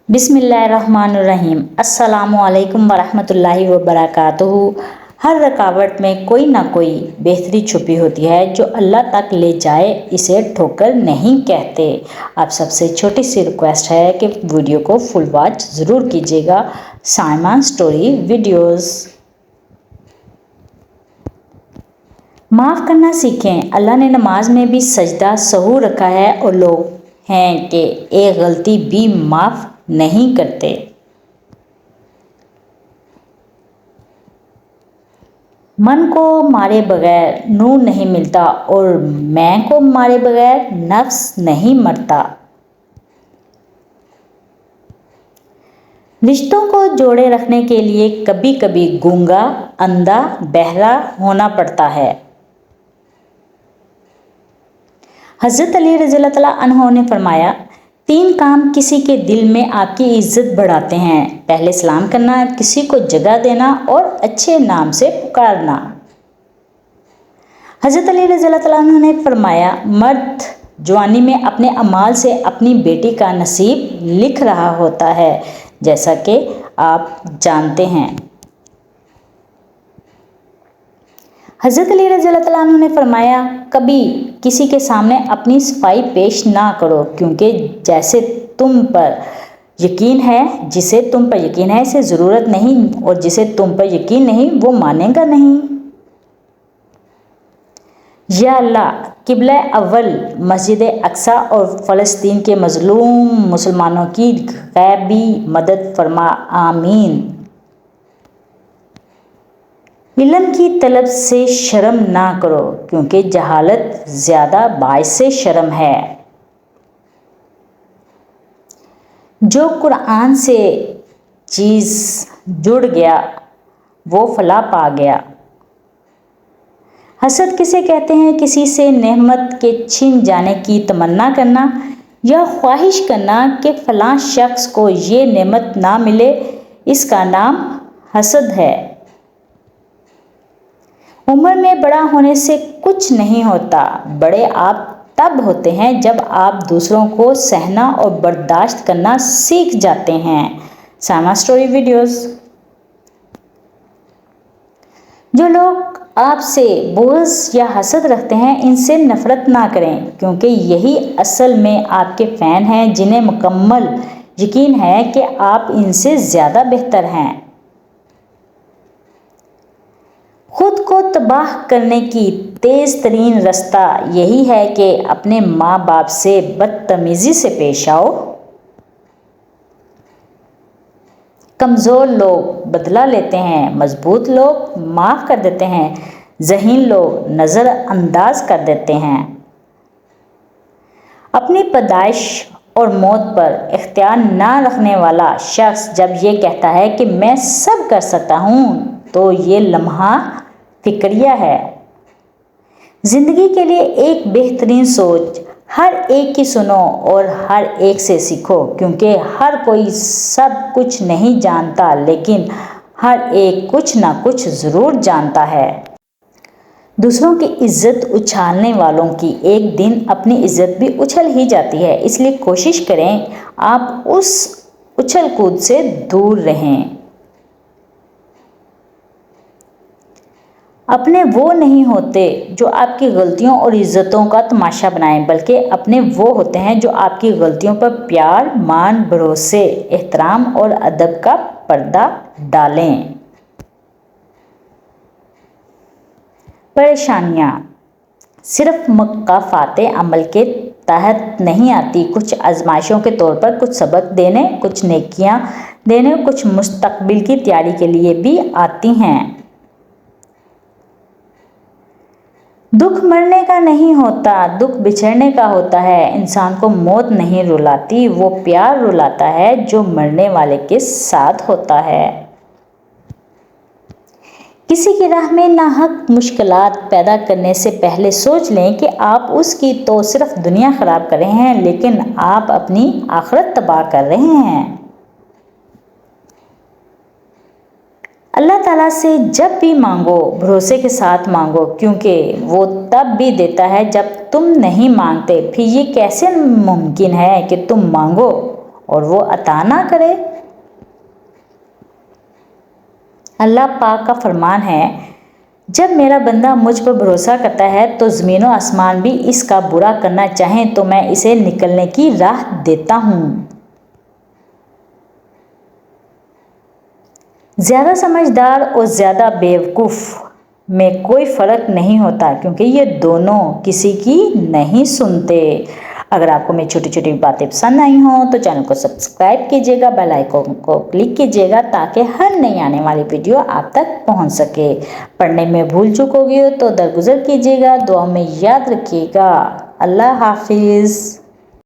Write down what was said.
بسم اللہ الرحمن الرحیم۔ السلام علیکم ورحمۃ اللہ وبرکاتہ۔ ہر رکاوٹ میں کوئی نہ کوئی بہتری چھپی ہوتی ہے جو اللہ تک لے جائے، اسے ٹھوکر نہیں کہتے۔ آپ سب سے چھوٹی سی ریکویسٹ ہے کہ ویڈیو کو فل واچ ضرور کیجیے گا۔ Saima story videos. معاف کرنا سیکھیں۔ اللہ نے نماز میں بھی سجدہ سہو رکھا ہے اور لوگ ہیں کہ ایک غلطی بھی معاف نہیں کرتے۔ من کو مارے بغیر نور نہیں ملتا اور میں کو مارے بغیر نفس نہیں مرتا۔ رشتوں کو جوڑے رکھنے کے لیے کبھی کبھی گونگا، اندھا، بہرا ہونا پڑتا ہے۔ حضرت علی رضی اللہ تعالیٰ عنہ نے فرمایا، 3 کام کسی کے دل میں آپ کی عزت بڑھاتے ہیں۔ پہلے سلام کرنا، کسی کو جگہ دینا اور اچھے نام سے پکارنا۔ حضرت علی رضی اللہ تعالیٰ عنہ نے فرمایا، مرد جوانی میں اپنے اعمال سے اپنی بیٹی کا نصیب لکھ رہا ہوتا ہے، جیسا کہ آپ جانتے ہیں۔ حضرت علی رضی اللہ تعالیٰ عنہ نے فرمایا، کبھی کسی کے سامنے اپنی صفائی پیش نہ کرو، کیونکہ جسے تم پر یقین ہے اسے ضرورت نہیں، اور جسے تم پر یقین نہیں وہ مانے گا نہیں۔ یا اللہ، قبلہ اول مسجد اقصی اور فلسطین کے مظلوم مسلمانوں کی غیبی مدد فرما، آمین۔ علم کی طلب سے شرم نہ کرو، کیونکہ جہالت زیادہ باعث شرم ہے۔ جو قرآن سے چیز جڑ گیا وہ فلاح پا گیا۔ حسد کسے کہتے ہیں؟ کسی سے نعمت کے چھن جانے کی تمنا کرنا یا خواہش کرنا کہ فلاں شخص کو یہ نعمت نہ ملے، اس کا نام حسد ہے۔ عمر میں بڑا ہونے سے کچھ نہیں ہوتا، بڑے آپ تب ہوتے ہیں جب آپ دوسروں کو سہنا اور برداشت کرنا سیکھ جاتے ہیں۔ Saima story videos. جو لوگ آپ سے بغض یا حسد رکھتے ہیں، ان سے نفرت نہ کریں، کیونکہ یہی اصل میں آپ کے فین ہیں، جنہیں مکمل یقین ہے کہ آپ ان سے زیادہ بہتر ہیں۔ خود کو تباہ کرنے کی تیز ترین رستہ یہی ہے کہ اپنے ماں باپ سے بدتمیزی سے پیش آؤ۔ کمزور لوگ بدلہ لیتے ہیں، مضبوط لوگ معاف کر دیتے ہیں، ذہین لوگ نظر انداز کر دیتے ہیں۔ اپنی پیدائش اور موت پر اختیار نہ رکھنے والا شخص جب یہ کہتا ہے کہ میں سب کر سکتا ہوں، تو یہ لمحہ فکریہ ہے۔ زندگی کے لیے ایک بہترین سوچ، ہر ایک کی سنو اور ہر ایک سے سیکھو، کیونکہ ہر کوئی سب کچھ نہیں جانتا، لیکن ہر ایک کچھ نہ کچھ ضرور جانتا ہے۔ دوسروں کی عزت اچھالنے والوں کی ایک دن اپنی عزت بھی اچھل ہی جاتی ہے، اس لیے کوشش کریں آپ اس اچھل کود سے دور رہیں۔ اپنے وہ نہیں ہوتے جو آپ کی غلطیوں اور عزتوں کا تماشا بنائیں، بلکہ اپنے وہ ہوتے ہیں جو آپ کی غلطیوں پر پیار، مان، بھروسے، احترام اور ادب کا پردہ ڈالیں۔ پریشانیاں صرف مکافات عمل کے تحت نہیں آتی، کچھ آزمائشوں کے طور پر، کچھ سبق دینے، کچھ نیکیاں دینے، کچھ مستقبل کی تیاری کے لیے بھی آتی ہیں۔ دکھ مرنے کا نہیں ہوتا، دکھ بچھڑنے کا ہوتا ہے۔ انسان کو موت نہیں رلاتی، وہ پیار رلاتا ہے جو مرنے والے کے ساتھ ہوتا ہے۔ کسی کی راہ میں ناحق مشکلات پیدا کرنے سے پہلے سوچ لیں کہ آپ اس کی تو صرف دنیا خراب کر رہے ہیں، لیکن آپ اپنی آخرت تباہ کر رہے ہیں۔ اللہ تعالیٰ سے جب بھی مانگو، بھروسے کے ساتھ مانگو، کیونکہ وہ تب بھی دیتا ہے جب تم نہیں مانگتے۔ پھر یہ کیسے ممکن ہے کہ تم مانگو اور وہ عطا نہ کرے۔ اللہ پاک کا فرمان ہے، جب میرا بندہ مجھ پر بھروسہ کرتا ہے تو زمین و آسمان بھی اس کا برا کرنا چاہیں تو میں اسے نکلنے کی راہ دیتا ہوں۔ زیادہ سمجھدار اور زیادہ بیوقوف میں کوئی فرق نہیں ہوتا، کیونکہ یہ دونوں کسی کی نہیں سنتے۔ اگر آپ کو میری چھوٹی چھوٹی باتیں پسند آئی ہوں تو چینل کو سبسکرائب کیجیے گا، بیل آئیکن کو کلک کیجیے گا تاکہ ہر نئی آنے والی ویڈیو آپ تک پہنچ سکے۔ پڑھنے میں بھول چک ہوگی تو درگزر کیجیے گا، دعا میں یاد رکھیے گا۔ اللہ حافظ۔